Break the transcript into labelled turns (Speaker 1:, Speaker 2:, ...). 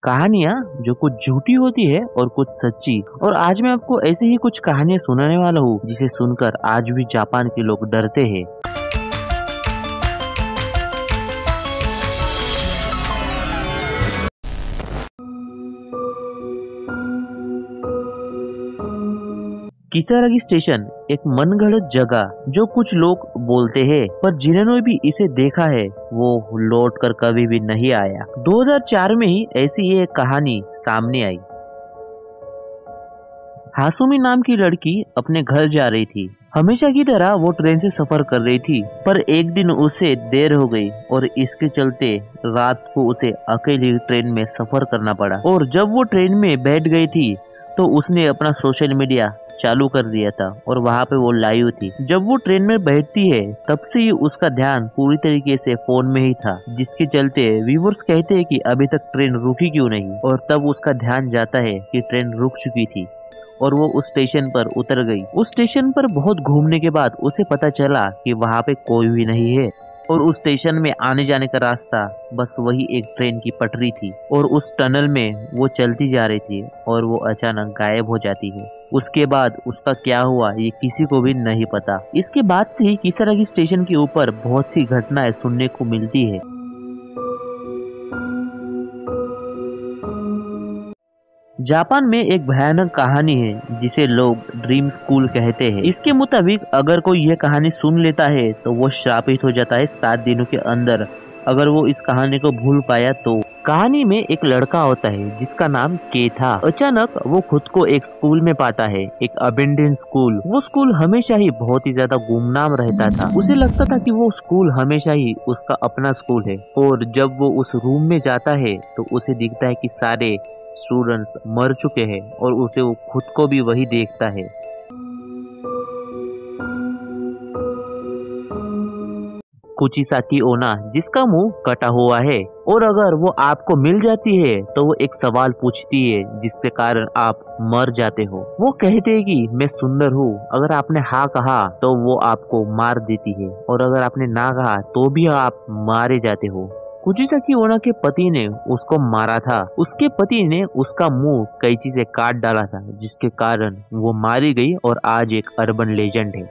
Speaker 1: कहानियाँ जो कुछ झूठी होती है और कुछ सच्ची। और आज मैं आपको ऐसी ही कुछ कहानियां सुनाने वाला हूँ जिसे सुनकर आज भी जापान के लोग डरते हैं। किसारागी स्टेशन एक मनगढ़ंत जगह जो कुछ लोग बोलते हैं, पर जिन्होंने भी इसे देखा है वो लौट कर कभी भी नहीं आया। 2004 में ही ऐसी एक कहानी सामने आई। हासुमी नाम की लड़की अपने घर जा रही थी। हमेशा की तरह वो ट्रेन से सफर कर रही थी, पर एक दिन उसे देर हो गई और इसके चलते रात को उसे अकेली ट्रेन में सफर करना पड़ा। और जब वो ट्रेन में बैठ गई थी तो उसने अपना सोशल मीडिया चालू कर दिया था और वहाँ पे वो लाइव थी। जब वो ट्रेन में बैठती है तब से ही उसका ध्यान पूरी तरीके से फोन में ही था, जिसके चलते व्यूवर्स कहते हैं कि अभी तक ट्रेन रुकी क्यों नहीं। और तब उसका ध्यान जाता है कि ट्रेन रुक चुकी थी और वो उस स्टेशन पर उतर गई। उस स्टेशन पर बहुत घूमने के बाद उसे पता चला कि वहाँ पे कोई भी नहीं है और उस स्टेशन में आने जाने का रास्ता बस वही एक ट्रेन की पटरी थी। और उस टनल में वो चलती जा रही थी और वो अचानक गायब हो जाती है। उसके बाद उसका क्या हुआ ये किसी को भी नहीं पता। इसके बाद से ही किसारागी स्टेशन के ऊपर बहुत सी घटनाएं सुनने को मिलती है। जापान में एक भयानक कहानी है जिसे लोग ड्रीम स्कूल कहते हैं। इसके मुताबिक अगर कोई यह कहानी सुन लेता है तो वो श्रापित हो जाता है 7 दिनों के अंदर। अगर वो इस कहानी को भूल पाया तो। कहानी में एक लड़का होता है जिसका नाम के था। अचानक वो खुद को एक स्कूल में पाता है, एक अबेंडन स्कूल। वो स्कूल हमेशा ही बहुत ही ज्यादा गुमनाम रहता था। उसे लगता था कि वो स्कूल हमेशा ही उसका अपना स्कूल है। और जब वो उस रूम में जाता है तो उसे दिखता है कि सारे स्टूडेंट्स मर चुके हैं और उसे वो खुद को भी वही देखता है। कुचिसाकी ओना, जिसका मुंह कटा हुआ है, और अगर वो आपको मिल जाती है तो वो एक सवाल पूछती है जिसके कारण आप मर जाते हो। वो कहते हैं कि मैं सुंदर हूँ। अगर आपने हाँ कहा तो वो आपको मार देती है और अगर आपने ना कहा तो भी आप मारे जाते हो। कुचिसाकी ओना के पति ने उसको मारा था। उसके पति ने उसका मुंह कैंची से काट डाला था, जिसके कारण वो मारी गई और आज एक अर्बन लेजेंड है।